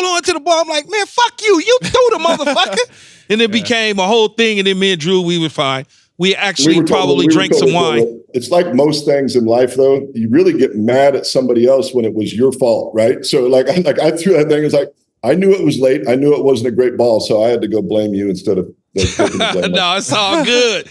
hold on to the ball. I'm like, man, fuck you. You threw the motherfucker. And it became a whole thing. And then me and Drew, we were fine. We actually probably drank some wine. It's like most things in life, though. You really get mad at somebody else when it was your fault, right? So, like I threw that thing. It's like, I knew it was late. I knew it wasn't a great ball, so I had to go blame you instead of taking the blame. No, it's all good.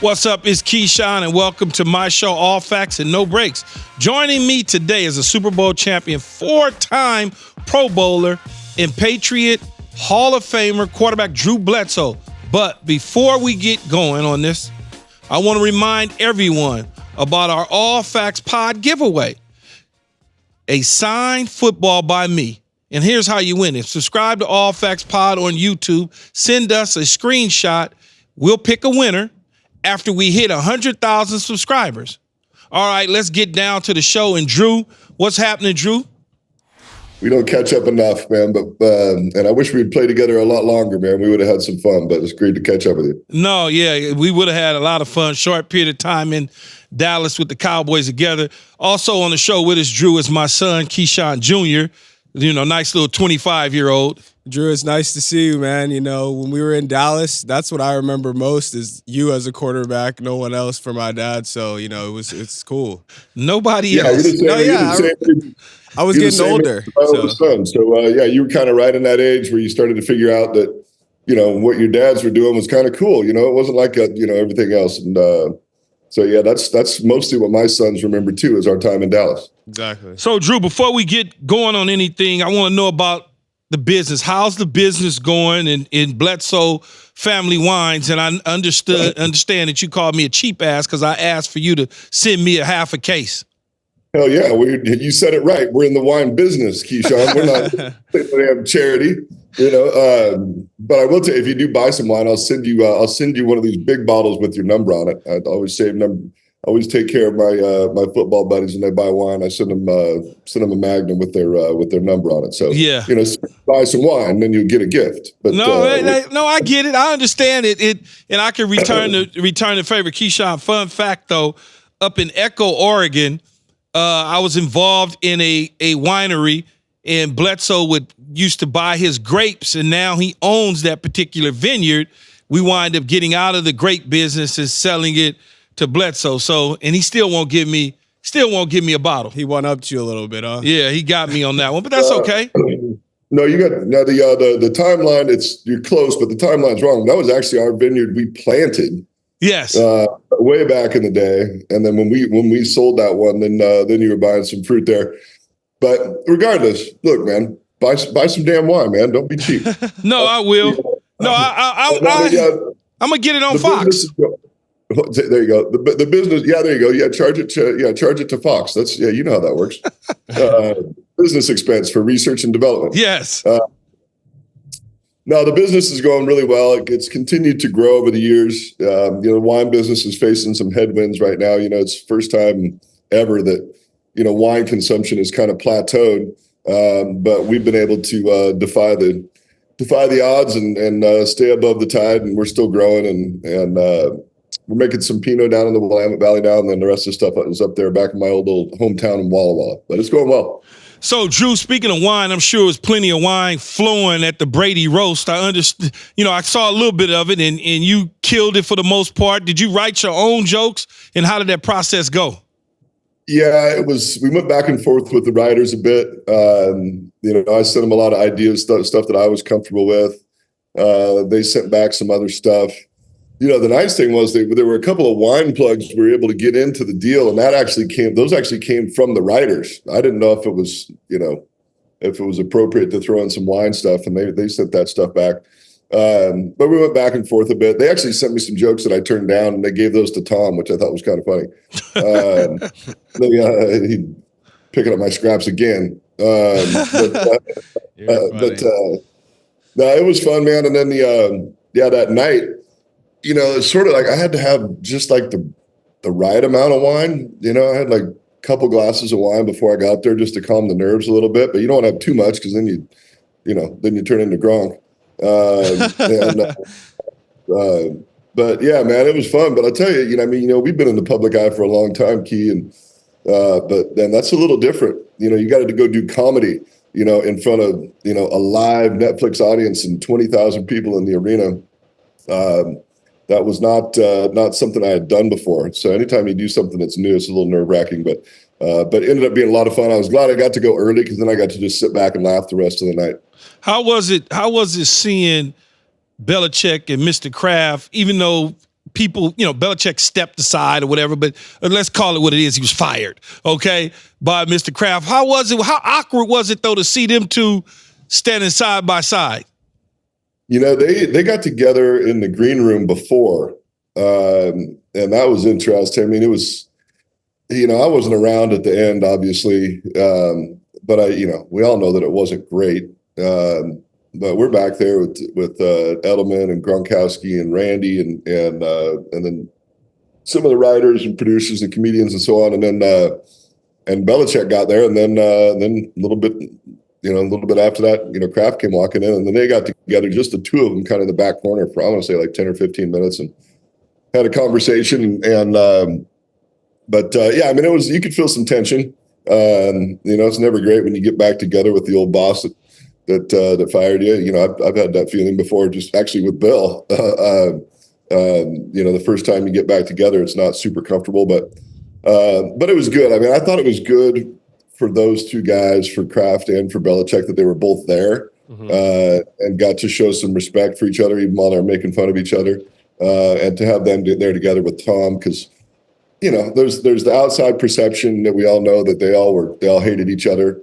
What's up? It's Keyshawn, and welcome to my show, All Facts and No Breaks. Joining me today is a Super Bowl champion, four-time Pro Bowler, and Patriot Hall of Famer quarterback Drew Bledsoe. But before we get going on this, I want to remind everyone about our All Facts Pod giveaway. A signed football by me. And here's how you win it. Subscribe to All Facts Pod on YouTube. Send us a screenshot. We'll pick a winner after we hit 100,000 subscribers. All right, let's get down to the show. And Drew, what's happening, Drew? We don't catch up enough, man. But and I wish we'd play together a lot longer, man. We would have had some fun, but it's great to catch up with you. No, yeah, we would have had a lot of fun. Short period of time in Dallas with the Cowboys together. Also on the show with us, Drew, is my son, Keyshawn Jr., nice little 25-year-old. Drew, it's nice to see you, man. When we were in Dallas, that's what I remember most is you as a quarterback, no one else for my dad. So, it's cool. Nobody else. I was getting older. You were kind of right in that age where you started to figure out that, what your dads were doing was kind of cool. It wasn't like, everything else. And that's mostly what my sons remember, too, is our time in Dallas. Exactly. So, Drew, before we get going on anything, I want to know about the business. How's the business going in Bledsoe Family Wines? And I understand that you called me a cheap ass because I asked for you to send me a half a case. Hell yeah, you said it right. We're in the wine business, Keyshawn. We're not charity, But I will tell you, if you do buy some wine, I'll send you one of these big bottles with your number on it. I always save number. I always take care of my football buddies when they buy wine. I send them a Magnum with their number on it. So yeah, buy some wine, then you get a gift. But no, I get it. I understand it. And I can return the favor. Keyshawn, fun fact though, up in Echo, Oregon, I was involved in a winery, and Bledsoe used to buy his grapes, and now he owns that particular vineyard. We wind up getting out of the grape business and selling it to Bledsoe. So, and he still won't give me a bottle. He one-upped you a little bit, huh? Yeah, he got me on that one, but that's okay. No, you got now the timeline. You're close, but the timeline's wrong. That was actually our vineyard we planted. Yes, way back in the day, and then when we sold that one, then you were buying some fruit there. But regardless, look, man, buy some damn wine, man. Don't be cheap. No, I will. No, I'm gonna get it on Fox. There you go. The business. Yeah, there you go. Yeah, charge it to Fox. That's you know how that works. Business expense for research and development. Yes. No, the business is going really well. It's continued to grow over the years. The wine business is facing some headwinds right now. It's the first time ever that wine consumption is kind of plateaued. But we've been able to defy the odds and stay above the tide, and we're still growing and we're making some Pinot down in the Willamette Valley now, and then the rest of the stuff is up there back in my old hometown in Walla Walla. But it's going well. So, Drew, speaking of wine, I'm sure there's plenty of wine flowing at the Brady roast. I understand. I saw a little bit of it, and you killed it for the most part. Did you write your own jokes, and how did that process go? Yeah, it was. We went back and forth with the writers a bit. I sent them a lot of ideas, stuff that I was comfortable with. They sent back some other stuff. The nice thing was there were a couple of wine plugs we were able to get into the deal, and those actually came from the writers. I didn't know if it was appropriate to throw in some wine stuff, and they sent that stuff back. But we went back and forth a bit. They actually sent me some jokes that I turned down, and they gave those to Tom, which I thought was kind of funny. He picking up my scraps again. No, it was fun, man. And then that night, it's sort of like I had to have just like the right amount of wine. I had like a couple glasses of wine before I got there just to calm the nerves a little bit. But you don't want to have too much because then then you turn into Gronk. But yeah, man, it was fun. But I'll tell you, we've been in the public eye for a long time, Key, and but then that's a little different. You got to go do comedy, in front of a live Netflix audience and 20,000 people in the arena. That was not something I had done before. So anytime you do something that's new, it's a little nerve wracking. But it ended up being a lot of fun. I was glad I got to go early because then I got to just sit back and laugh the rest of the night. How was it seeing Belichick and Mr. Kraft, even though people, Belichick stepped aside or whatever, but let's call it what it is. He was fired, okay, by Mr. Kraft. How was it? How awkward was it, though, to see them two standing side by side? They got together in the green room before, and that was interesting. I mean, it was, I wasn't around at the end, obviously, but we all know that it wasn't great. But we're back there with Edelman and Gronkowski and Randy and then some of the writers and producers and comedians and so on. And then and Belichick got there, and then a little bit after that, Kraft came walking in, and then they got together, just the two of them, kind of in the back corner for, I want to say, like 10 or 15 minutes, and had a conversation. But yeah, I mean, it was, you could feel some tension. It's never great when you get back together with the old boss that fired you. I've had that feeling before, just actually with Bill. The first time you get back together, it's not super comfortable, but it was good. I mean, I thought it was good for those two guys, for Kraft and for Belichick, that they were both there, and got to show some respect for each other, even while they're making fun of each other, and to have them there together with Tom, because there's the outside perception that we all know that they all hated each other.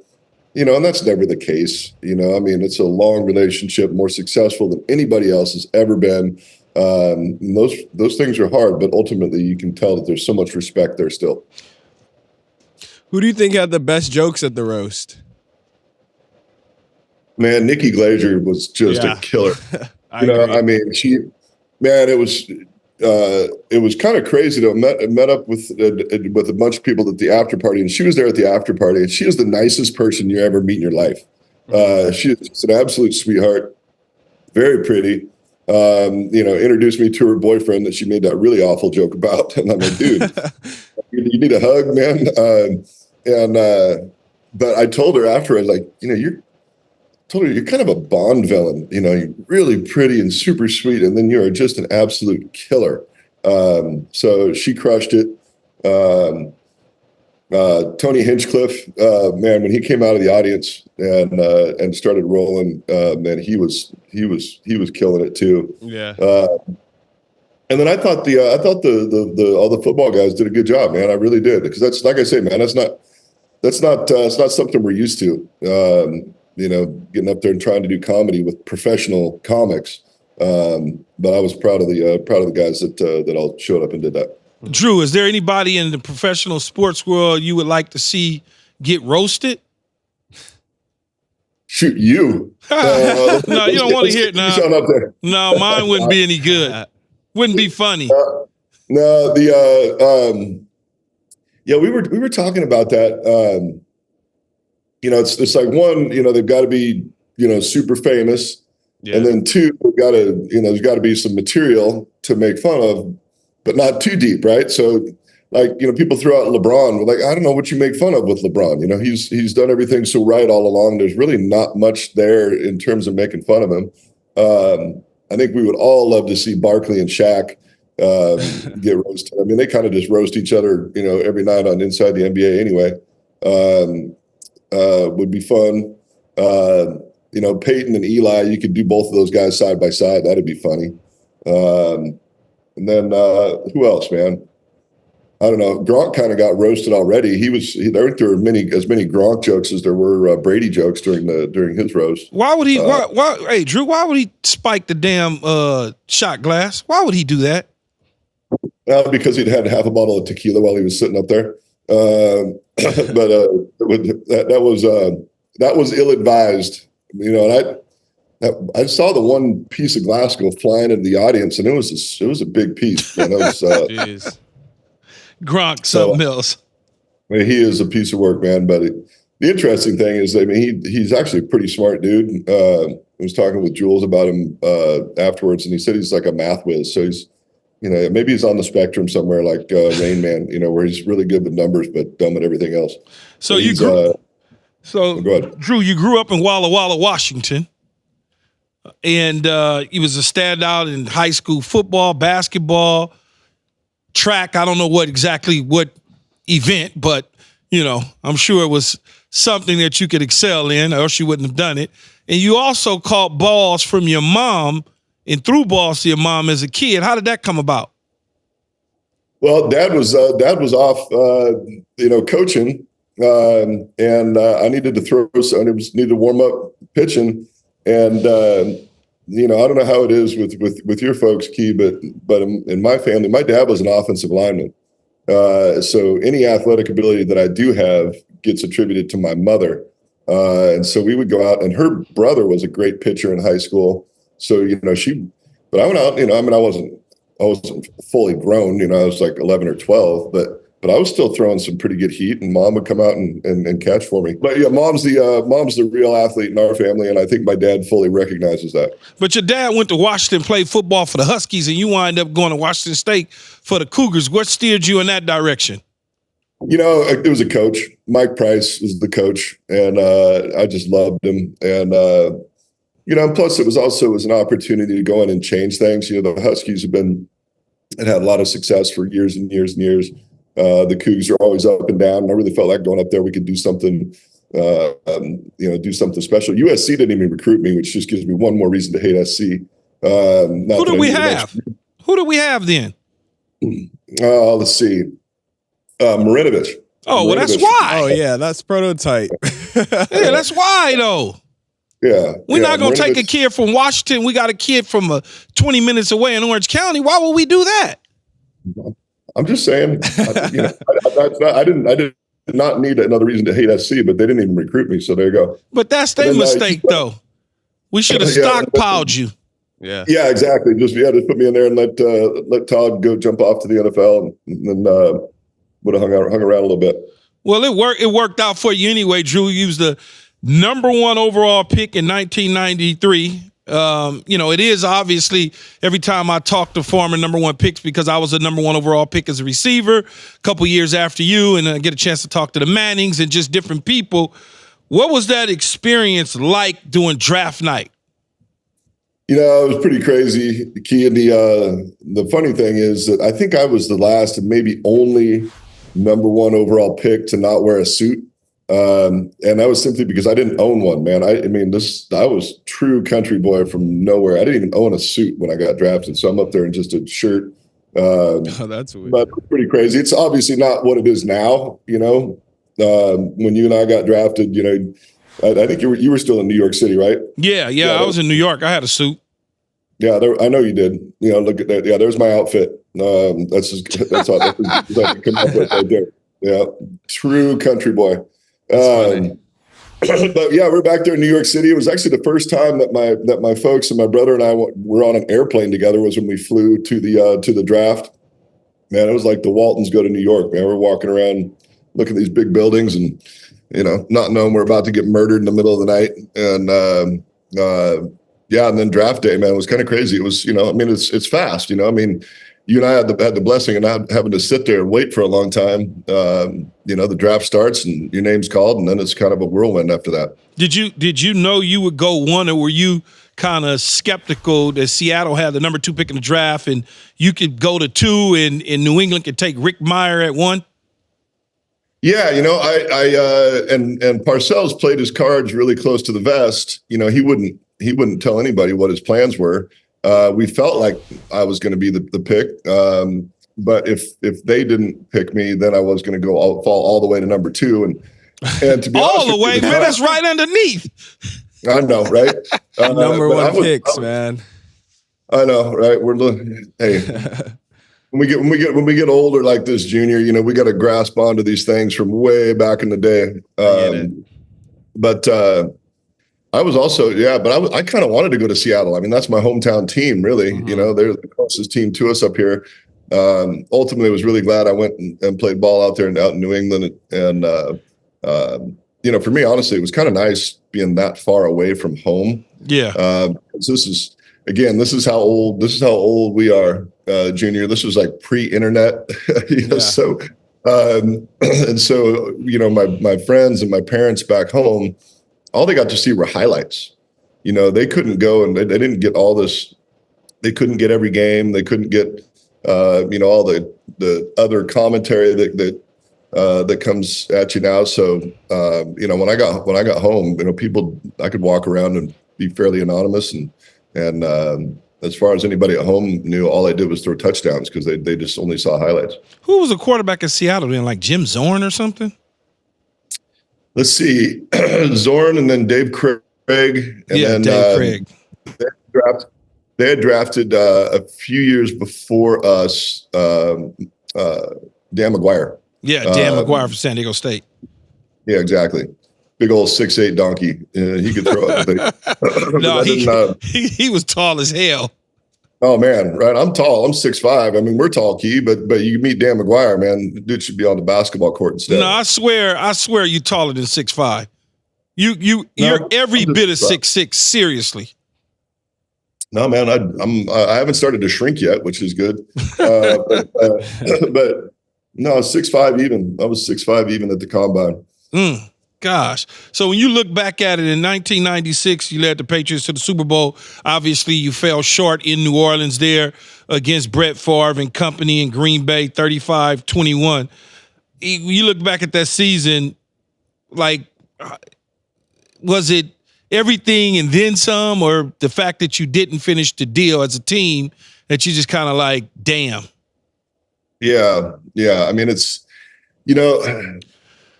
And that's never the case. I mean, it's a long relationship, more successful than anybody else has ever been. Those things are hard, but ultimately you can tell that there's so much respect there still. Who do you think had the best jokes at the roast? Man, Nikki Glazer was just a killer. I agree. I mean, it was kind of crazy to met up with a bunch of people at the after party, and she was there at the after party, and she is the nicest person you ever meet in your life. She is just an absolute sweetheart, very pretty. Introduced me to her boyfriend that she made that really awful joke about, and I'm like, dude, you need a hug, man. But I told her afterwards, like, you're kind of a Bond villain. You're really pretty and super sweet, and then you are just an absolute killer. So she crushed it. Tony Hinchcliffe, man, when he came out of the audience and started rolling, man, he was killing it too. Yeah. And then I thought the all the football guys did a good job, man. I really did, because that's, like I say, man, it's not something we're used to. Getting up there and trying to do comedy with professional comics. But I was proud of the guys that all showed up and did that. Drew, is there anybody in the professional sports world you would like to see get roasted? Shoot, you. No, you don't want to hear it now. Keyshawn up there. No, mine wouldn't be any good. Wouldn't be funny. No, we were talking about that. It's like, one, they've got to be, super famous. Yeah. And then two, there's got to be some material to make fun of, but not too deep, right? So, like, people throw out LeBron. We're like, I don't know what you make fun of with LeBron. He's done everything so right all along. There's really not much there in terms of making fun of him. I think we would all love to see Barkley and Shaq get roasted. I mean, they kind of just roast each other, every night on Inside the NBA anyway. Would be fun. Peyton and Eli, you could do both of those guys side by side. That'd be funny. And then who else, man? I don't know. Gronk kind of got roasted already. There were as many Gronk jokes as there were Brady jokes during his roast. Why would he? Hey, Drew, why would he spike the damn shot glass? Why would he do that? Because he'd had half a bottle of tequila while he was sitting up there. But that was ill-advised, and I saw the one piece of glass go flying into the audience, and it was a big piece. Man. It was, Jeez. Gronk, So, something else. I mean, he is a piece of work, man. But the interesting thing is, I mean, he's actually a pretty smart dude. I was talking with Jules about him afterwards, and he said he's like a math whiz. So he's, maybe he's on the spectrum somewhere like Rain Man, where he's really good with numbers but dumb at everything else. So Drew, you grew up in Walla Walla, Washington, and he was a standout in high school football, basketball, track. I don't know what event, but I'm sure it was something that you could excel in, or else you wouldn't have done it. And you also caught balls from your mom and threw balls to your mom as a kid. How did that come about? Well, Dad was off, coaching, and I needed to throw. So I needed to warm up pitching, and I don't know how it is with your folks, Key, but in my family, my dad was an offensive lineman. So any athletic ability that I do have gets attributed to my mother. And so we would go out, and her brother was a great pitcher in high school. So, but I went out, I wasn't fully grown, I was like 11 or 12, but I was still throwing some pretty good heat, and Mom would come out and catch for me. But yeah, mom's the real athlete in our family, and I think my dad fully recognizes that. But your dad went to Washington, played football for the Huskies, and you wind up going to Washington State for the Cougars. What steered you in that direction? It was a coach. Mike Price was the coach, and I just loved him. And plus it was an opportunity to go in and change things. The Huskies have had a lot of success for years and years and years. The Cougs are always up and down, and I really felt like going up there we could do something, do something special. USC didn't even recruit me, which just gives me one more reason to hate SC. Who do we have? Who do we have then? Let's see. Marinovich. Oh, well, that's why. Oh, yeah, that's prototype. Yeah, that's why, though. Yeah. We're not going to take a kid from Washington. We got a kid from 20 minutes away in Orange County. Why would we do that? I'm just saying, I did not need another reason to hate SC, but they didn't even recruit me. So there you go. But that's their mistake, though. We should have stockpiled you. Yeah. Yeah, exactly. Just put me in there and let Todd go jump off to the NFL, and then would have hung around a little bit. Well, it worked out for you anyway, Drew. You was the number 1 overall pick in 1993. It is obviously every time I talk to former number 1 picks, because I was a number 1 overall pick as a receiver a couple years after you, and I get a chance to talk to the Mannings and just different people. What was that experience like doing draft night? It was pretty crazy, Key. And the funny thing is that I think I was the last and maybe only number 1 overall pick to not wear a suit. And that was simply because I didn't own one, man. I was true country boy from nowhere. I didn't even own a suit when I got drafted. So I'm up there in just a shirt. That's weird. But pretty crazy. It's obviously not what it is now, when you and I got drafted, I think you were still in New York City, right? Yeah. I was in New York. I had a suit. Yeah, I know you did. Look at that. Yeah, there's my outfit. That's all I can come up with right there. Yeah, true country boy. But yeah, we're back there in New York City. It was actually the first time that my folks and my brother and I were on an airplane together was when we flew to the draft. Man, it was like the Waltons go to New York. Man, we're walking around looking at these big buildings and not knowing we're about to get murdered in the middle of the night. And and then draft day, man, it was kind of crazy. It was, it's fast. You and I had the blessing of not having to sit there and wait for a long time. The draft starts and your name's called, and then it's kind of a whirlwind after that. Did you know you would go 1, or were you kind of skeptical that Seattle had the number 2 pick in the draft and you could go to 2 and New England could take Rick Meyer at 1? Yeah, and Parcells played his cards really close to the vest. He wouldn't tell anybody what his plans were. We felt like I was going to be the pick, but if they didn't pick me, then I was going to fall all the way to number 2, and to be all the way, man, that's right underneath. I know, right? Number 1 picks, man. I know, right? We're looking. Hey, when we get older like this, Junior, we got to grasp onto these things from way back in the day. I was also, but I kind of wanted to go to Seattle. I mean, that's my hometown team, really. Mm-hmm. You know, they're the closest team to us up here. Ultimately, was really glad I went and played ball out there out in New England. And, you know, for me, honestly, it was kind of nice being that far away from home. Yeah. This is how old we are, Junior. This was like pre-internet. Yeah. So, and so, you know, my friends and my parents back home, all they got to see were highlights. You know, they couldn't go and they didn't get all this. They couldn't get every game. They couldn't get, you know, all the other commentary that comes at you now. So, you know, when I got home, you know, I could walk around and be fairly anonymous. And as far as anybody at home knew, all I did was throw touchdowns because they just only saw highlights. Who was a quarterback in Seattle then? Like Jim Zorn or something? Let's see, Zorn and then Dave Craig. And then Dave Craig. They had drafted a few years before us, Dan McGuire. Yeah, Dan McGuire from San Diego State. Yeah, exactly. Big old 6'8" donkey. He could throw it. No, he was tall as hell. Oh man, right. I'm tall. I'm 6'5". I mean, we're tall, Key, but you meet Dan McGuire, man, the dude should be on the basketball court instead. No, I swear you're taller than 6'5". You're every bit of 6'6", seriously. No, man, I haven't started to shrink yet, which is good. But no, 6'5" even. I was 6'5" even at the combine. Gosh. So when you look back at it in 1996, you led the Patriots to the Super Bowl. Obviously, you fell short in New Orleans there against Brett Favre and company in Green Bay, 35-21. You look back at that season, like, was it everything and then some, or the fact that you didn't finish the deal as a team that you just kind of like, damn? Yeah. I mean, it's, you know,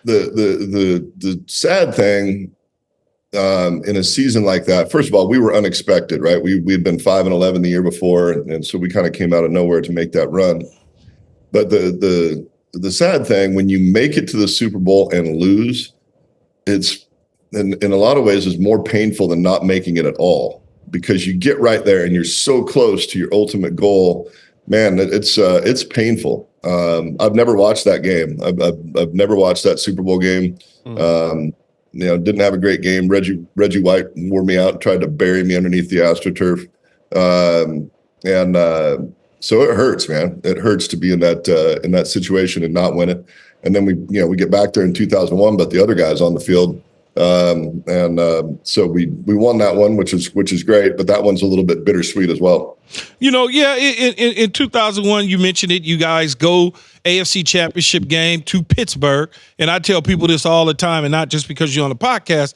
the sad thing in a season like that. First of all, we were unexpected, right? We'd been 5-11 the year before, and so we kind of came out of nowhere to make that run. But the sad thing, when you make it to the Super Bowl and lose, it's in a lot of ways is more painful than not making it at all, because you get right there and you're so close to your ultimate goal. Man, it's painful. I've never watched that game. I've never watched that Super Bowl game. You know, didn't have a great game. Reggie White wore me out and tried to bury me underneath the AstroTurf. So it hurts, man. It hurts to be in that situation and not win it. And then we get back there in 2001, but the other guy's on the field. So we won that one, which is great, but that one's a little bit bittersweet as well. You know, yeah, in 2001, you mentioned it, you guys go AFC Championship game to Pittsburgh, and I tell people this all the time, and not just because you're on the podcast.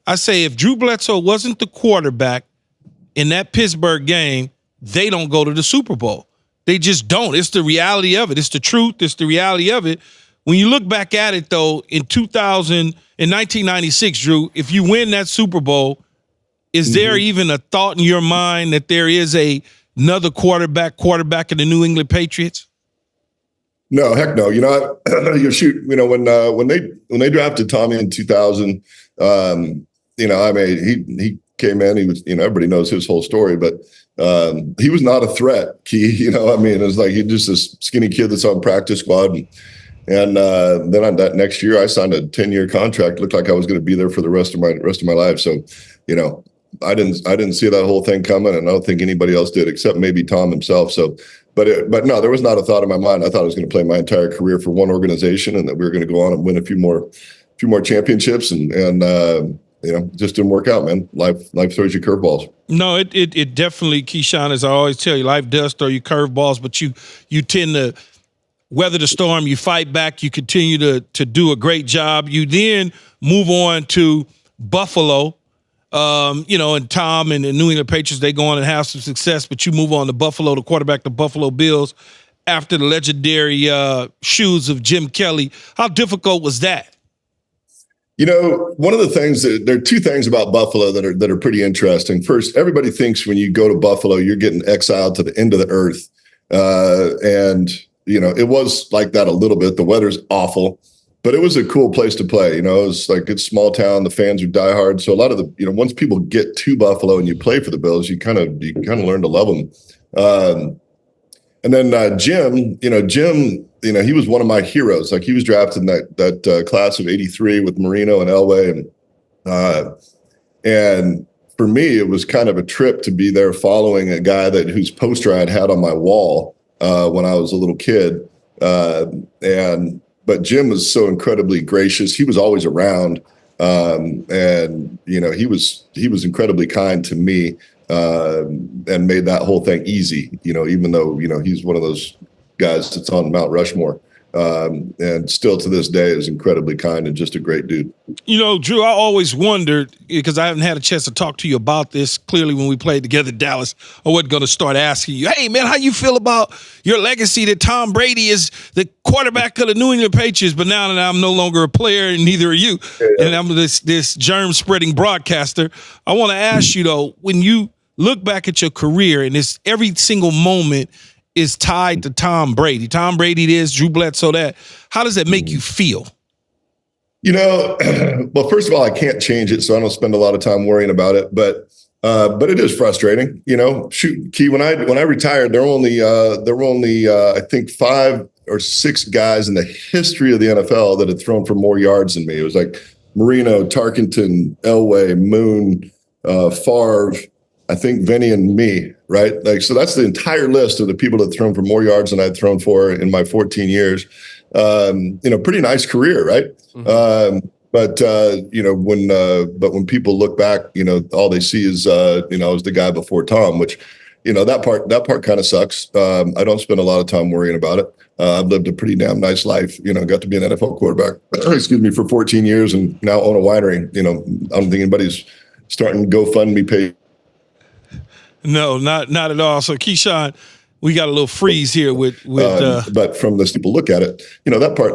I say if Drew Bledsoe wasn't the quarterback in that Pittsburgh game, they don't go to the Super Bowl. They just don't. It's the reality of it. It's the truth. It's the reality of it. When you look back at it, though, in 1996, Drew, if you win that Super Bowl, is there even a thought in your mind that there is another quarterback in the New England Patriots? No, heck no. You know, when they drafted Tommy in 2000, you know, I mean, he came in. He was, you know, everybody knows his whole story, but he was not a threat. Key, you know, I mean, it was like he's just this skinny kid that's on practice squad. And then on that next year, I signed a 10-year contract. Looked like I was going to be there for the rest of my life. So, you know, I didn't see that whole thing coming, and I don't think anybody else did, except maybe Tom himself. So, but no, there was not a thought in my mind. I thought I was going to play my entire career for one organization, and that we were going to go on and win a few more championships, and you know, just didn't work out, man. Life throws you curveballs. No, it definitely, Keyshawn, as I always tell you, life does throw you curveballs, but you tend to weather the storm, you fight back, you continue to do a great job. You then move on to Buffalo, you know, and Tom and the New England Patriots, they go on and have some success, but you move on to Buffalo, to quarterback the Buffalo Bills after the legendary shoes of Jim Kelly. How difficult was that? You know, one of the things there are two things about Buffalo that are pretty interesting. First, everybody thinks when you go to Buffalo, you're getting exiled to the end of the earth. And, you know, it was like that a little bit. The weather's awful. but it was a cool place to play. You know, it was like it's small town. The fans are diehard. So a lot of the, you know, once people get to Buffalo and you play for the Bills, you kind of learn to love them. And then Jim, he was one of my heroes. Like he was drafted in that class of '83 with Marino and Elway, and for me, it was kind of a trip to be there following a guy whose poster I had on my wall when I was a little kid. But Jim was so incredibly gracious. He was always around, and you know, he was incredibly kind to me, and made that whole thing easy. You know, even though, you know, he's one of those guys that's on Mount Rushmore, and still to this day is incredibly kind and just a great dude. You know, Drew, I always wondered, because I haven't had a chance to talk to you about this. Clearly, when we played together in Dallas, I wasn't going to start asking you, hey, man, how you feel about your legacy that Tom Brady is the quarterback of the New England Patriots, but now that I'm no longer a player and neither are you, and I'm this germ-spreading broadcaster, I want to ask you, though, when you look back at your career and it's every single moment is tied to Tom Brady. Tom Brady this, Drew Bledsoe that. How does that make you feel? You know, well, first of all, I can't change it, so I don't spend a lot of time worrying about it. But it is frustrating. You know, shoot, Key. When I retired, there were only I think 5 or 6 guys in the history of the NFL that had thrown for more yards than me. It was like Marino, Tarkenton, Elway, Moon, Favre, I think Vinny and me, right? Like, so that's the entire list of the people that thrown for more yards than I'd thrown for in my 14 years. You know, pretty nice career, right? Mm-hmm. But when people look back, you know, all they see is, is the guy before Tom, which, you know, that part kind of sucks. I don't spend a lot of time worrying about it. I've lived a pretty damn nice life, you know, got to be an NFL quarterback, for 14 years and now own a winery. You know, I don't think anybody's starting GoFundMe page. No, not at all. So Keyshawn, we got a little freeze here with but from this people look at it, you know, that part.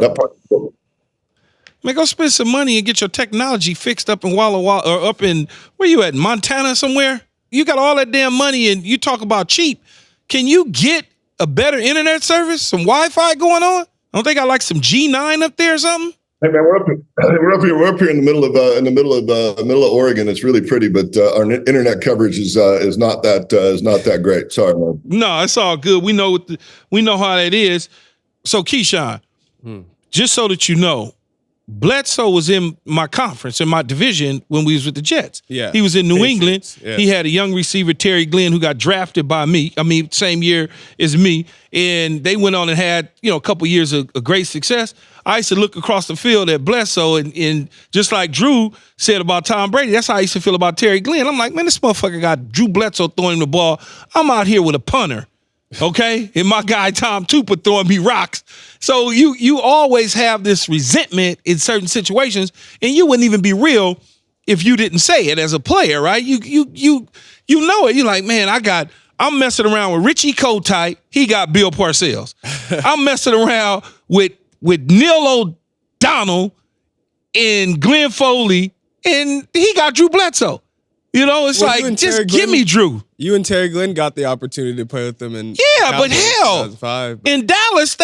Man, go spend some money and get your technology fixed up in Walla Walla, or up in, where you at, Montana somewhere? You got all that damn money and you talk about cheap. Can you get a better internet service, some Wi-Fi going on? I don't think I like some G9 up there or something. Hey man, we're up here in the middle of Oregon. It's really pretty, but our internet coverage is not that great. Sorry, man. No, it's all good. We know how that is. So Keyshawn, just so that you know, Bledsoe was in my conference, in my division, when we was with the Jets. Yeah. He was in New Patriots. England. Yeah. He had a young receiver, Terry Glenn, who got drafted by me. I mean, same year as me. And they went on and had, you know, a couple years of great success. I used to look across the field at Bledsoe, and just like Drew said about Tom Brady, that's how I used to feel about Terry Glenn. I'm like, man, this motherfucker got Drew Bledsoe throwing him the ball. I'm out here with a punter. Okay, and my guy Tom Tupa throwing me rocks. So you always have this resentment in certain situations, and you wouldn't even be real if you didn't say it as a player, right? You know it. You're like, man, I'm messing around with Richie Kotite. He got Bill Parcels. I'm messing around with Neil O'Donnell and Glenn Foley, and he got Drew Bledsoe. You know, it's like, just give me Drew. You and Terry Glenn got the opportunity to play with them in but hell, 2005. In Dallas,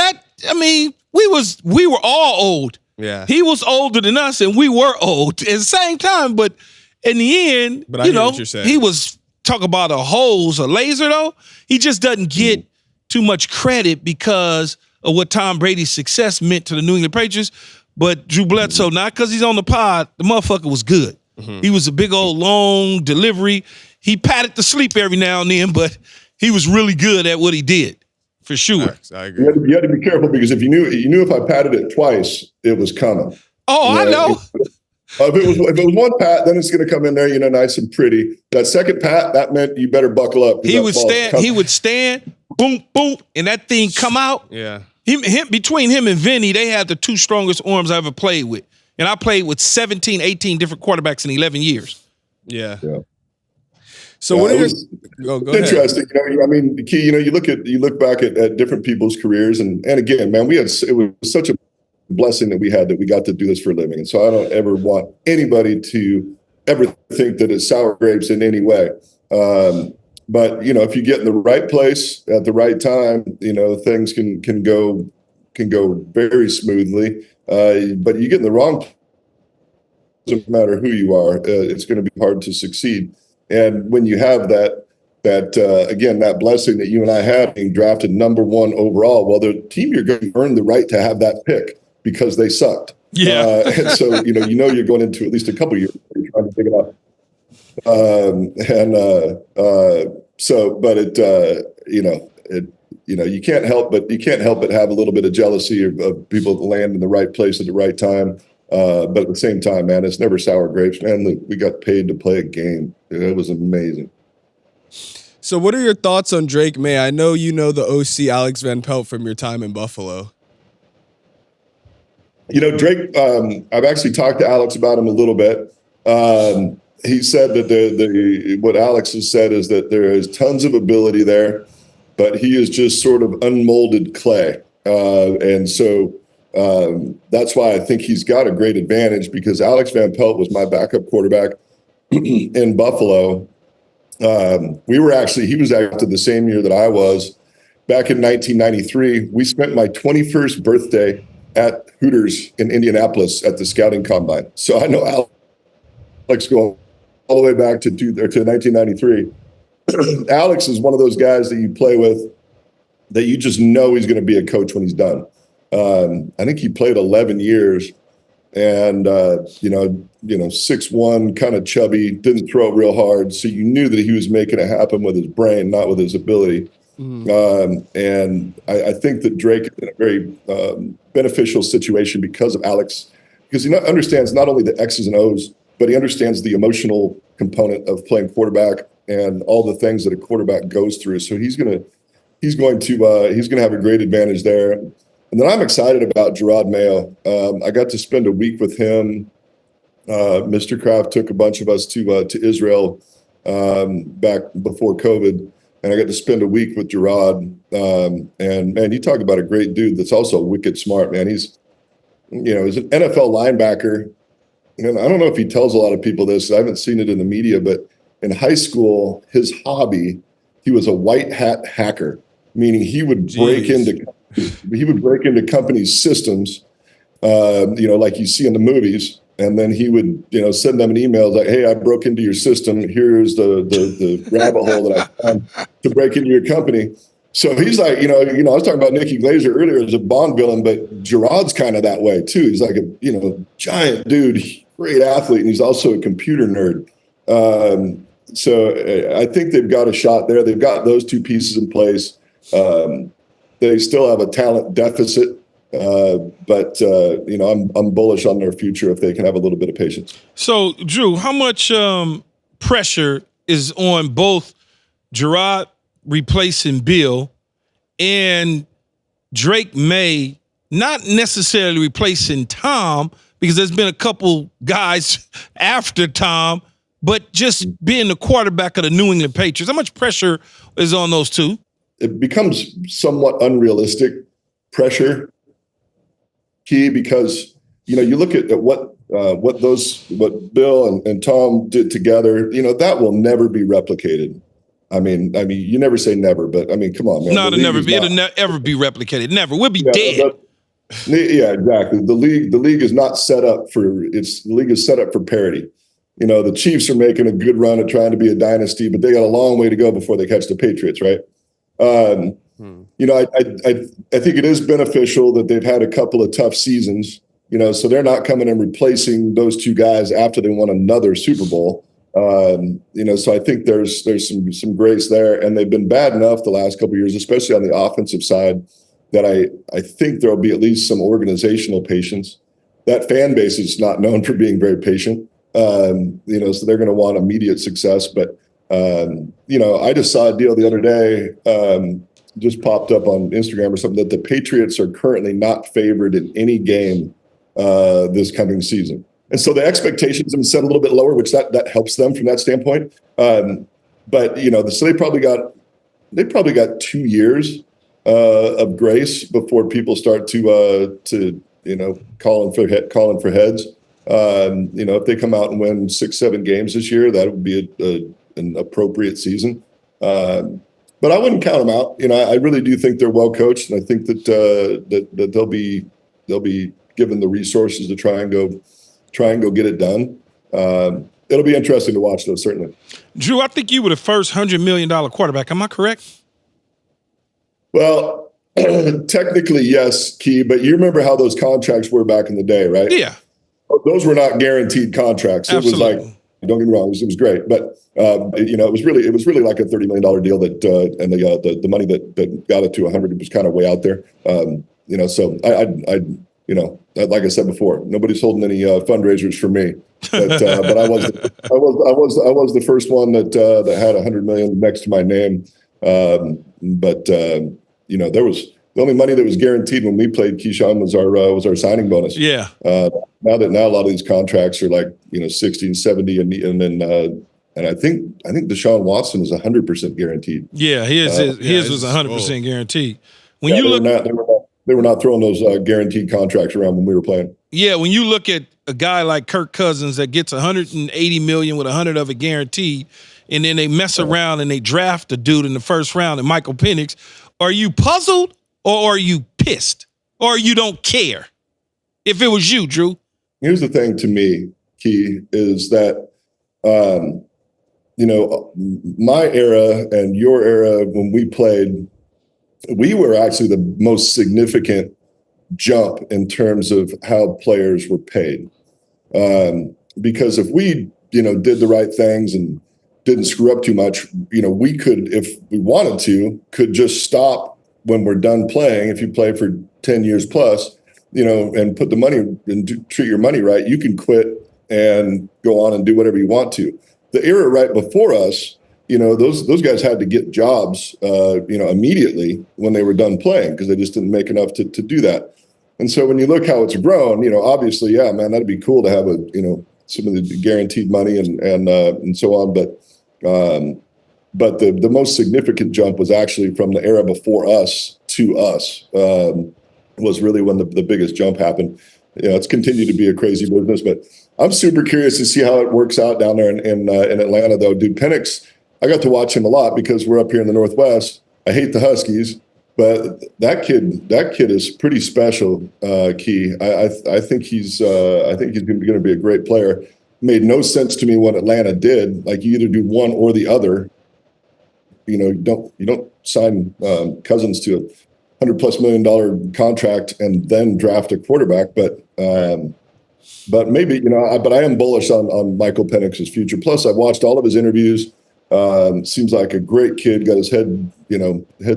we were all old. Yeah. He He was older than us, and we were old at the same time. But in the end, But I hear what you're saying. he was talk about a laser though. He just doesn't get too much credit because of what Tom Brady's success meant to the New England Patriots. But Drew Bledsoe, not because he's on the pod, the motherfucker was good. He was a big old long delivery. He patted to sleep every now and then, but he was really good at what he did, for sure. I agree. You had to be careful because if you knew if I patted it twice, it was coming. Oh, I know. If it was one pat, then it's going to come in there, you know, nice and pretty. That second pat, that meant you better buckle up. He would stand, boom, boom, and that thing come out. Yeah. Between him and Vinny, they had the 2 strongest arms I ever played with. And I played with 17, 18 different quarterbacks in 11 years. Yeah. So what are go interesting. Ahead. You know, I mean, Key, you know, you look back at different people's careers, and again, man, it was such a blessing that we got to do this for a living. And so I don't ever want anybody to ever think that it's sour grapes in any way. But you know, if you get in the right place at the right time, you know, things can go can go very smoothly. But you get in the wrong, doesn't matter who you are, it's going to be hard to succeed. And when you have that again, that blessing that you and I had, being drafted number 1 overall, well, the team you're going to earn the right to have that pick because they sucked. Yeah. And so, you're going into at least a couple of years you're trying to pick it up. You can't help but have a little bit of jealousy of people that land in the right place at the right time. But at the same time, man, it's never sour grapes, man. We got paid to play a game. It was amazing. So what are your thoughts on Drake Maye? I know you know the OC Alex Van Pelt from your time in Buffalo. Drake, I've actually talked to Alex about him a little bit. He said that what Alex has said is that there is tons of ability there, but he is just sort of unmolded clay. And so that's why I think he's got a great advantage, because Alex Van Pelt was my backup quarterback in Buffalo. He was after the same year that I was. Back in 1993, we spent my 21st birthday at Hooters in Indianapolis at the scouting combine. So I know Alex going all the way back to 1993. Alex is one of those guys that you play with that you just know he's going to be a coach when he's done. I think he played 11 years, and 6'1", kind of chubby, didn't throw it real hard. So you knew that he was making it happen with his brain, not with his ability. And I think that Drake is in a very beneficial situation because of Alex, because he understands not only the X's and O's, but he understands the emotional component of playing quarterback and all the things that a quarterback goes through. So he's going to have a great advantage there. And then I'm excited about Gerard Mayo. I got to spend a week with him. Mr. Kraft took a bunch of us to Israel back before COVID, and I got to spend a week with Gerard. And man, you talk about a great dude that's also wicked smart, man. He's an NFL linebacker. And I don't know if he tells a lot of people this. I haven't seen it in the media, but in high school, his hobby, he was a white hat hacker, meaning he would break into companies' systems, like you see in the movies, and then he would, send them an email like, "Hey, I broke into your system. Here's the rabbit hole that I found to break into your company." So he's like, I was talking about Nikki Glaser earlier as a Bond villain, but Gerard's kind of that way too. He's like a giant dude, great athlete, and he's also a computer nerd. So I think they've got a shot there. They've got those two pieces in place. They still have a talent deficit, but I'm bullish on their future if they can have a little bit of patience. So, Drew, how much pressure is on both Gerard replacing Bill and Drake Maye not necessarily replacing Tom, because there's been a couple guys after Tom, but just being the quarterback of the New England Patriots? How much pressure is on those two? It becomes somewhat unrealistic pressure, Key, because you look at what Bill and Tom did together. That will never be replicated. I mean, you never say never, but I mean, come on, man. No, it'll never be replicated. Never. We'll be dead. Yeah, exactly. The league is not set up for the league is set up for parity. The Chiefs are making a good run at trying to be a dynasty, but they got a long way to go before they catch the Patriots, right? I think it is beneficial that they've had a couple of tough seasons, so they're not coming and replacing those two guys after they won another Super Bowl. So I think there's some grace there, and they've been bad enough the last couple of years, especially on the offensive side, that I think there'll be at least some organizational patience. That fan base is not known for being very patient, so they're going to want immediate success. But I just saw a deal the other day, just popped up on Instagram or something, that the Patriots are currently not favored in any game this coming season. And so the expectations have been set a little bit lower, which that helps them from that standpoint. But so they probably got 2 years of grace before people start to calling for heads. If they come out and win 6-7 games this year, that would be an appropriate season. but I wouldn't count them out. I really do think they're well coached, and I think that that they'll be given the resources to try and go get it done. It'll be interesting to watch, though, certainly. Drew, I think you were the first $100 million quarterback. Am I correct? Well, technically, yes, Key, but you remember how those contracts were back in the day, right? Yeah. Those were not guaranteed contracts. Absolutely. It was like, don't get me wrong, it was great, but it was really like a $30 million deal that, and the money that got it to 100 was kind of way out there. So like I said before, nobody's holding any fundraisers for me, but I was the first one that had 100 million next to my name. There was the only money that was guaranteed when we played Keyshawn was our signing bonus. Yeah. Now a lot of these contracts are like 60 and 70, and I think Deshaun Watson is 100% guaranteed. Yeah, his was 100% guaranteed. When you look, they were not throwing those guaranteed contracts around when we were playing. Yeah, when you look at a guy like Kirk Cousins that gets 180 million with 100 of it guaranteed, and then they mess around and they draft a dude in the first round, and Michael Penix, are you puzzled or are you pissed or you don't care? If it was you, Drew. Here's the thing to me, Key, is that my era and your era when we played, we were actually the most significant jump in terms of how players were paid. Because if we, did the right things and didn't screw up too much, we could, if we wanted to, could just stop when we're done playing. If you play for 10 years plus, and put the money and treat your money right, you can quit and go on and do whatever you want to. The era right before us, those guys had to get jobs, immediately when they were done playing because they just didn't make enough to do that. And so when you look how it's grown, obviously, yeah, man, that'd be cool to have some of the guaranteed money and so on. But the most significant jump was actually from the era before us to us. Was really when the biggest jump happened. It's continued to be a crazy business, but I'm super curious to see how it works out down there in Atlanta, though. Dude, Penix, I got to watch him a lot because we're up here in the Northwest. I hate the Huskies, but that kid is pretty special. Key, I think he's going to be a great player. Made no sense to me what Atlanta did. Like you either do one or the other. You don't sign Cousins to a $100+ million contract and then draft a quarterback, but maybe but I am bullish on Michael Penix's future. Plus, I've watched all of his interviews. Seems like a great kid. Got his head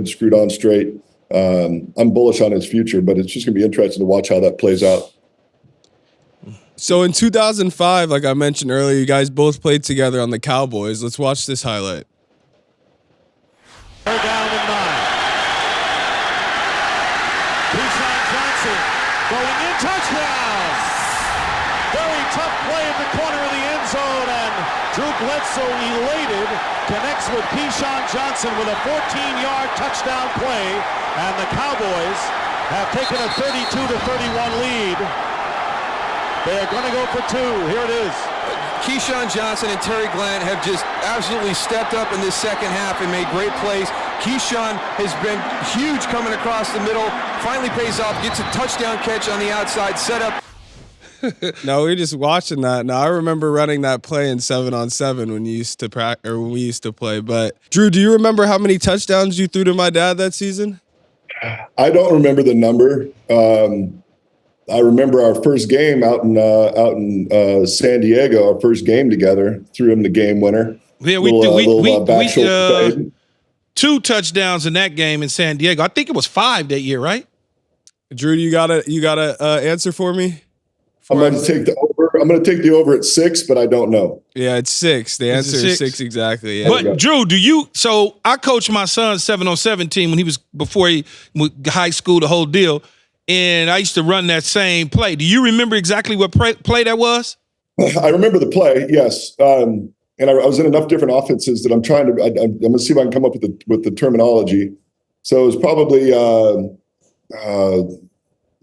screwed on straight. I'm bullish on his future, but it's just gonna be interesting to watch how that plays out. So in 2005, like I mentioned earlier, you guys both played together on the Cowboys. Let's watch this highlight. They're down to 9. Keyshawn Johnson going in, touchdown! Very tough play at the corner of the end zone, and Drew Bledsoe, elated, connects with Keyshawn Johnson with a 14-yard touchdown play, and the Cowboys have taken a 32-31 lead. They are going to go for 2. Here it is. Keyshawn Johnson and Terry Glenn have just absolutely stepped up in this second half and made great plays. Keyshawn has been huge coming across the middle, finally pays off, gets a touchdown catch on the outside, set up. No, we're just watching that. Now I remember running that play in 7-on-7 when you used to when we used to play. But Drew, do you remember how many touchdowns you threw to my dad that season? I don't remember the number. I remember our first game out in San Diego. Our first game together, threw him the game winner. Yeah, we 2 touchdowns in that game in San Diego. I think it was 5 that year, right? Drew, you got a answer for me? I'm going to take the over. I'm going to take the over at 6, but I don't know. Yeah, it's 6. The answer is 6 exactly. Yeah. But Drew, so I coached my son's 7-on-7 team when he was before he went high school, the whole deal. And I used to run that same play. Do you remember exactly what play that was? I remember the play, yes. And I was in enough different offenses that I'm going to see if I can come up with the terminology. So it was probably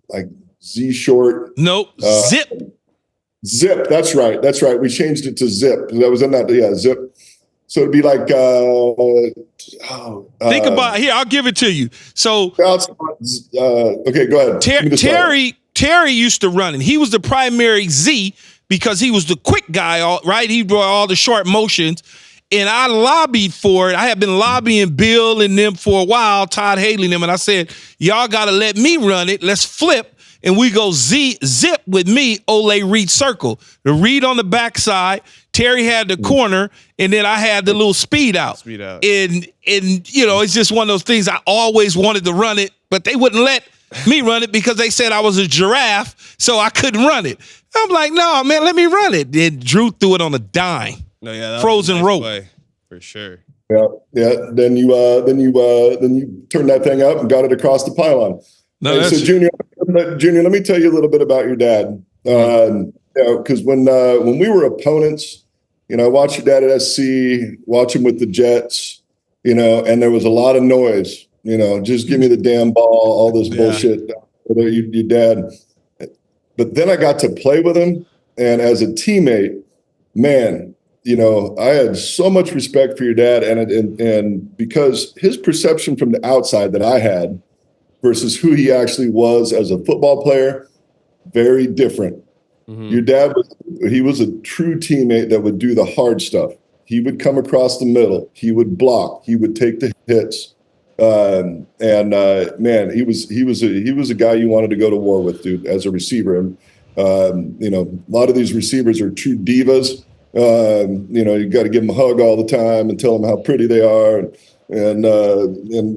like Z short. Nope. Zip. Zip. That's right. We changed it to zip. That was in that. Yeah, zip. So it'd be like, think about here. I'll give it to you. So, okay, go ahead. Terry used to run it. He was the primary Z because he was the quick guy, right? He brought all the short motions. And I lobbied for it. I had been lobbying Bill and them for a while, Todd Haley and them, and I said, y'all got to let me run it. Let's flip, and we go zip with me, Ole read circle. The read on the backside, Terry had the corner, and then I had the little speed out. And you know, it's just one of those things. I always wanted to run it, but they wouldn't let me run it because they said I was a giraffe, so I couldn't run it. I'm like, no, man, let me run it. Then Drew threw it on a dime. No, yeah, that frozen was a nice rope play, for sure. Yeah. Then you turned that thing up and got it across the pylon. No, so Junior, let me tell you a little bit about your dad. Because when we were opponents, I watched your dad at SC, watch him with the Jets, and there was a lot of noise. Just give me the damn ball, all this bullshit. Your dad. But then I got to play with him, and as a teammate, man. I had so much respect for your dad, and because his perception from the outside that I had versus who he actually was as a football player, very different. Mm-hmm. Your dad was a true teammate that would do the hard stuff. He would come across the middle. He would block. He would take the hits. Man, he was a guy you wanted to go to war with, dude, as a receiver. And a lot of these receivers are true divas. You got to give them a hug all the time and tell them how pretty they are and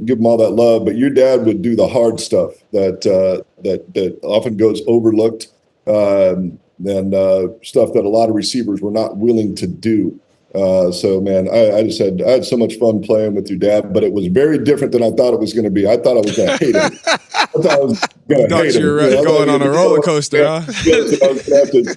give them all that love. But your dad would do the hard stuff that often goes overlooked and stuff that a lot of receivers were not willing to do. So, man, I had so much fun playing with your dad, but it was very different than I thought it was going to be. I thought I was going to hate him. I thought I was going to hate him. You were going on a roller coaster, huh? Yeah, so I was going to have to,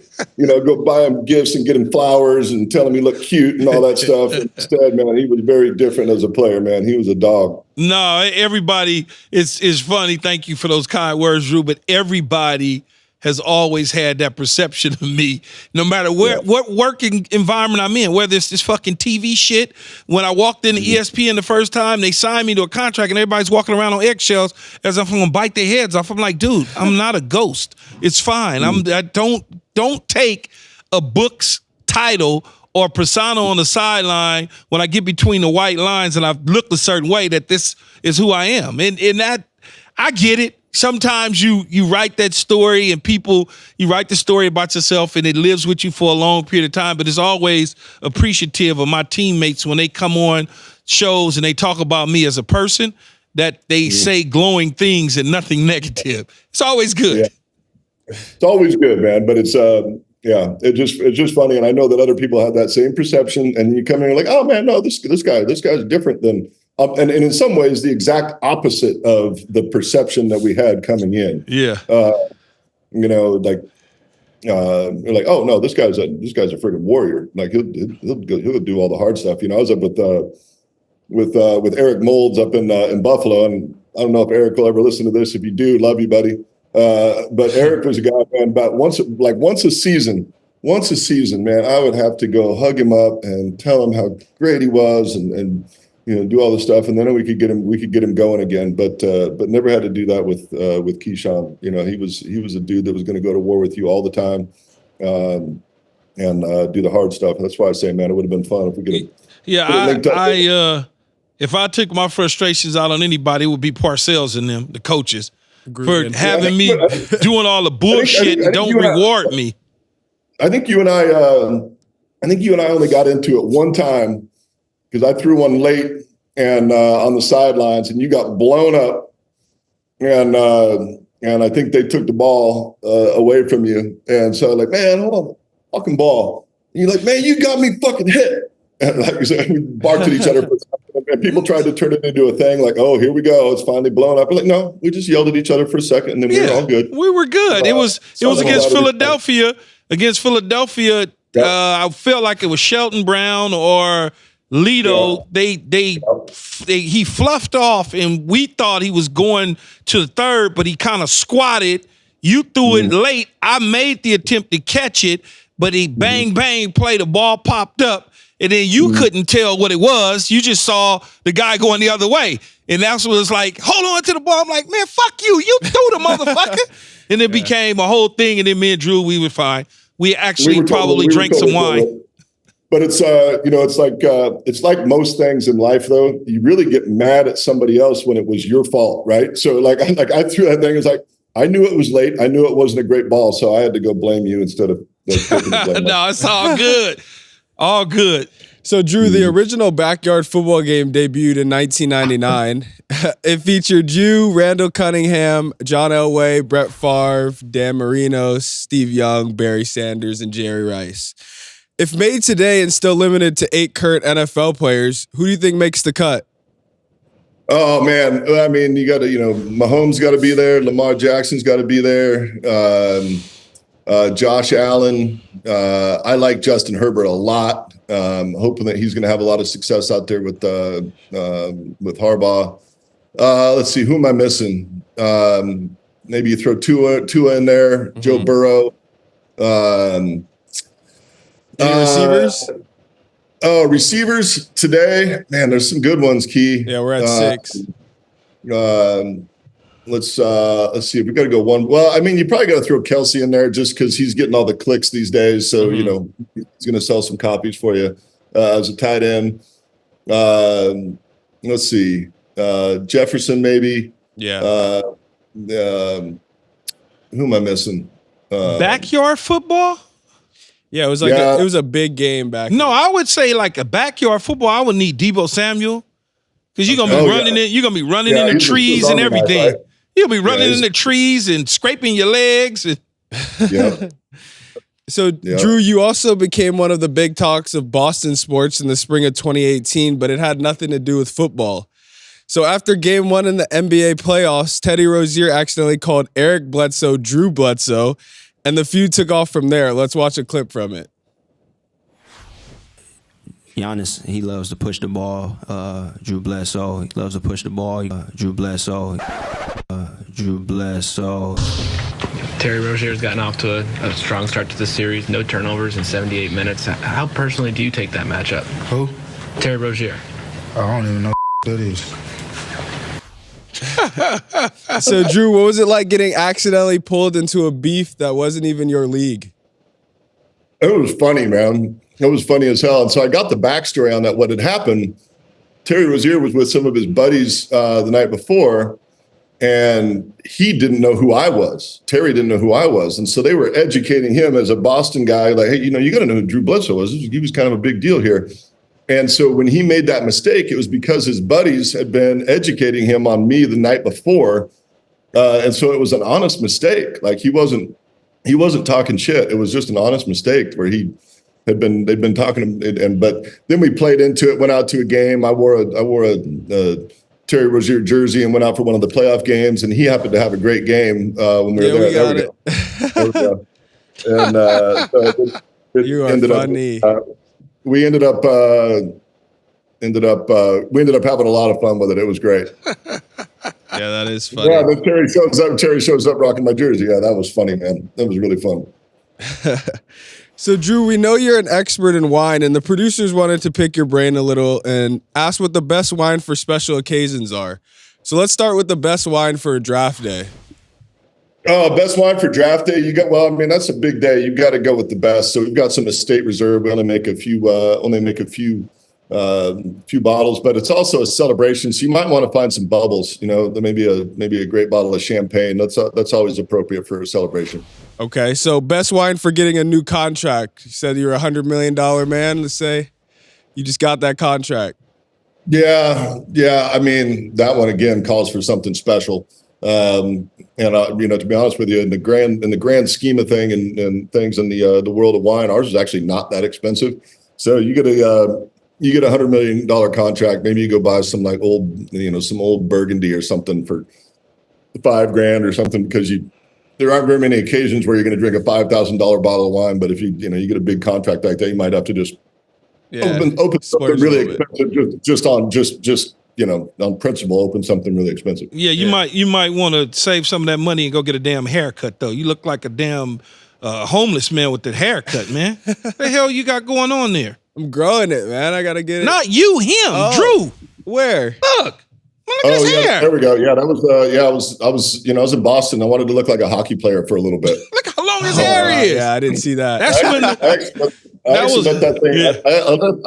go buy him gifts and get him flowers and tell him he looked cute and all that stuff. Instead, man, he was very different as a player, man. He was a dog. No, everybody, it's funny. Thank you for those kind words, Drew, but everybody has always had that perception of me, no matter what working environment I'm in, whether it's this fucking TV shit. When I walked into ESPN the first time, they signed me to a contract and everybody's walking around on eggshells as if I'm gonna bite their heads off. I'm like, dude, I'm not a ghost. It's fine. I don't take a book's title or persona on the sideline when I get between the white lines and I've looked a certain way that this is who I am. And that, I get it. Sometimes you write that story and you write the story about yourself and it lives with you for a long period of time, but it's always appreciative of my teammates when they come on shows and they talk about me as a person, that they say glowing things and nothing negative. It's always good. Yeah. It's always good, man. But it's just funny. And I know that other people have that same perception, and you come in and you're like, oh man, no, this guy's different than and in some ways, the exact opposite of the perception that we had coming in. Yeah. You're like, oh no, this guy's a freaking warrior. Like he'll do all the hard stuff. I was up with Eric Molds up in Buffalo, and I don't know if Eric will ever listen to this. If you do, love you, buddy. But Eric was a guy, man, about once a season, man, I would have to go hug him up and tell him how great he was and do all this stuff, and then we could get him going again. But never had to do that with Keyshawn. He was a dude that was going to go to war with you all the time, and do the hard stuff. That's why I say, man, it would have been fun if we could. If I took my frustrations out on anybody, it would be Parcels and them, the coaches, for having me doing all the bullshit and don't reward me. I think you and I only got into it one time. Because I threw one late and on the sidelines, and you got blown up, and I think they took the ball away from you, and so like, man, hold on, fucking ball. And you're like, man, you got me fucking hit, and like you said, we barked at each other for a second, and people tried to turn it into a thing, like, oh, here we go, it's finally blown up. We're like, no, we just yelled at each other for a second, and then we were all good. We were good. It was against Philadelphia. Against Philadelphia, I felt like it was Shelton Brown or Lito. He fluffed off, and we thought he was going to the third, but he kind of squatted. You threw it late. I made the attempt to catch it, but he bang play. The ball popped up, and then you couldn't tell what it was. You just saw the guy going the other way. And that's what it's like, hold on to the ball. I'm like, man, fuck you. You threw the motherfucker. And it became a whole thing. And then me and Drew, we were fine. We actually probably drank some wine. But it's it's like most things in life, though. You really get mad at somebody else when it was your fault, right? So like I threw that thing. It's like I knew it was late. I knew it wasn't a great ball, so I had to go blame you instead of taking the blame. No, it's all good. All good. So, Drew, the original backyard football game debuted in 1999. It featured you, Randall Cunningham, John Elway, Brett Favre, Dan Marino, Steve Young, Barry Sanders, and Jerry Rice. If made today and still limited to 8 current NFL players, who do you think makes the cut? Oh, man. I mean, you got to, Mahomes got to be there. Lamar Jackson's got to be there. Josh Allen. I like Justin Herbert a lot. Hoping that he's going to have a lot of success out there with Harbaugh. Let's see, who am I missing? Maybe you throw Tua in there, Joe Burrow. Any receivers? Receivers today, man, there's some good ones, Key. Yeah, we're at 6. Let's see if we got to go one. Well, I mean, you probably got to throw Kelsey in there just because he's getting all the clicks these days. So, he's going to sell some copies for you as a tight end. Let's see. Jefferson, maybe. Yeah. Who am I missing? Backyard football? Yeah, it was like it was a big game back. No, I would say like a backyard football. I would need Deebo Samuel because you're gonna be running in. You're gonna be running in the trees and everything. Right? You'll be running in the trees and scraping your legs. And So, Drew, you also became one of the big talks of Boston sports in the spring of 2018, but it had nothing to do with football. So after game 1 in the NBA playoffs, Teddy Rozier accidentally called Eric Bledsoe Drew Bledsoe, and the feud took off from there. Let's watch a clip from it. Giannis, he loves to push the ball. Drew Bledsoe, he loves to push the ball. Drew Bledsoe. Terry Rozier's gotten off to a strong start to the series. No turnovers in 78 minutes. How personally do you take that matchup? Who? Terry Rozier. I don't even know who that is. So, Drew, what was it like getting accidentally pulled into a beef that wasn't even your league? It was funny, man. It was funny as hell. And so I got the backstory on that. What had happened, Terry Rozier was with some of his buddies the night before, and he didn't know who I was. Terry didn't know who I was. And so they were educating him as a Boston guy, like, hey, you got to know who Drew Bledsoe was. He was kind of a big deal here. And so when he made that mistake, it was because his buddies had been educating him on me the night before. And so it was an honest mistake. Like he wasn't talking shit. It was just an honest mistake where they'd been talking to him. But then we played into it, went out to a game. I wore a Terry Rozier jersey and went out for one of the playoff games. And he happened to have a great game when we were there. We got it. And so you are funny. We ended up having a lot of fun with it. It was great. Yeah, that is funny. Yeah, then Terry shows up rocking my jersey. Yeah, that was funny, man. That was really fun. So, Drew, we know you're an expert in wine, and the producers wanted to pick your brain a little and ask what the best wine for special occasions are. So let's start with the best wine for a draft day. Oh, best wine for draft day. That's a big day. You got to go with the best. So we've got some estate reserve. We only make a few bottles, but it's also a celebration. So you might want to find some bubbles. Maybe a great bottle of champagne. That's always appropriate for a celebration. Okay, so best wine for getting a new contract. You said you're a $100 million man. Let's say you just got that contract. Yeah. I mean, that one again calls for something special. To be honest with you, in the grand scheme of things and things in the world of wine, ours is actually not that expensive. So you get a $100 million contract. Maybe you go buy some like some old Burgundy or something for $5,000 or something, because there aren't very many occasions where you're going to drink a $5,000 bottle of wine. But if you get a big contract like that, you might have to just open something really expensive just on principle, open something really expensive. Yeah, you might want to save some of that money and go get a damn haircut, though. You look like a damn homeless man with the haircut, man. What the hell you got going on there? I'm growing it, man. I gotta get it. Not you, him, Drew. Where? Look at his hair. There we go. Yeah, that was. I was in Boston. I wanted to look like a hockey player for a little bit. Look how long his hair is. Yeah, I didn't see that. That's when I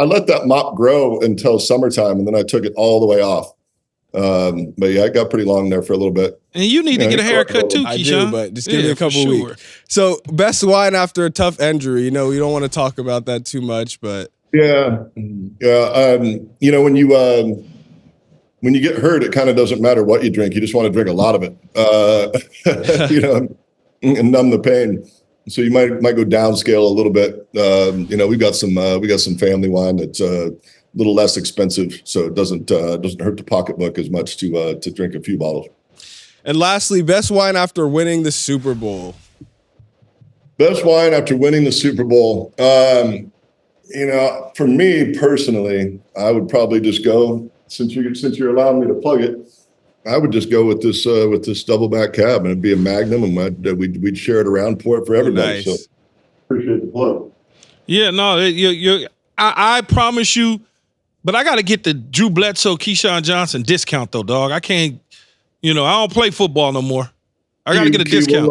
let that mop grow until summertime, and then I took it all the way off. But yeah, I got pretty long there for a little bit. And you need to get a haircut too, Keyshawn. I do, but just give me a couple weeks. So, best wine after a tough injury. You know, we don't want to talk about that too much, but yeah. When you get hurt, it kind of doesn't matter what you drink. You just want to drink a lot of it, and numb the pain. So you might go downscale a little bit. We've got some family wine that's a little less expensive, so it doesn't hurt the pocketbook as much to drink a few bottles. And lastly, best wine after winning the Super Bowl. Best wine after winning the Super Bowl. For me personally, I would probably just go. Since you're allowing me to plug it, I would just go with this double back cab, and it'd be a Magnum, and we'd share it around, pour it for everybody. Nice. So appreciate the plug. Yeah, no, I promise you, but I got to get the Drew Bledsoe, Keyshawn Johnson discount though, dog. I can't, I don't play football no more. I got to get a discount.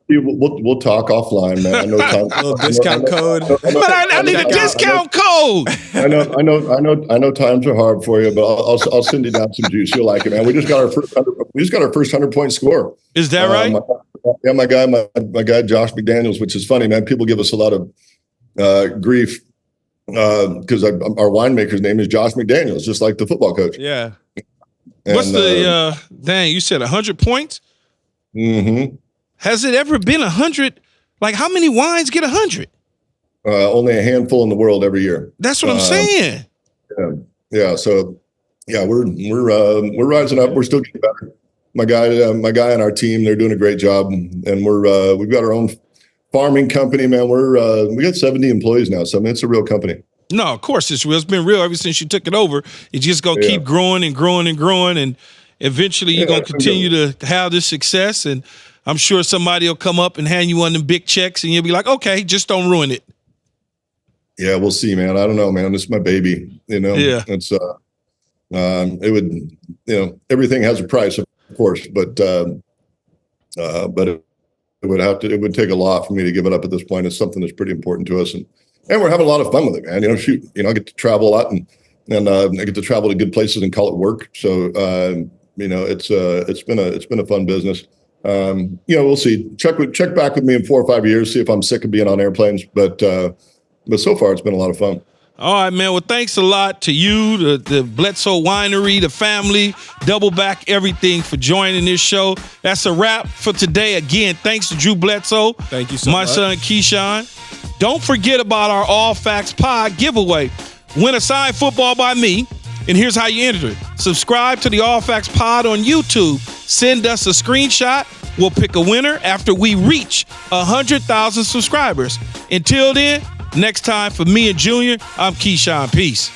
We'll talk offline, man. I know time. Little discount code. But I need a discount code. I know times are hard for you, but I'll send you down some juice. You'll like it, man. We just got our first 100-point score. Is that right? My guy Josh McDaniels, which is funny, man. People give us a lot of grief because our winemaker's name is Josh McDaniels, just like the football coach. Yeah. And, what's the dang? You said 100 points. Mm-hmm. Has it ever been 100? Like, how many wines get 100? Only a handful in the world every year. That's what I'm saying. Yeah. So, yeah, we're rising up. We're still getting better. My guy and our team, they're doing a great job, and we've got our own farming company, man. We got 70 employees now, so I mean, it's a real company. No, of course it's real. It's been real ever since you took it over. It's just gonna keep growing and growing and growing, and eventually you're going to continue to have this success, and I'm sure somebody will come up and hand you one of them big checks, and you'll be like, okay, just don't ruin it. Yeah, we'll see, man. I don't know, man. This is my baby, Yeah. It's, it would, everything has a price, of course, but it would take a lot for me to give it up at this point. It's something that's pretty important to us, and we're having a lot of fun with it, man. I get to travel a lot, and I get to travel to good places and call it work. So, it's been a fun business. We'll see. Check back with me in 4 or 5 years, see if I'm sick of being on airplanes. But so far, it's been a lot of fun. All right, man. Well, thanks a lot to you, the Bledsoe Winery, the family, Double Back Everything for joining this show. That's a wrap for today. Again, thanks to Drew Bledsoe. Thank you so much. My son, Keyshawn. Don't forget about our All Facts Pod giveaway. Win a signed football by me. And here's how you enter it. Subscribe to the All Facts Pod on YouTube. Send us a screenshot. We'll pick a winner after we reach 100,000 subscribers. Until then, next time for me and Junior, I'm Keyshawn. Peace.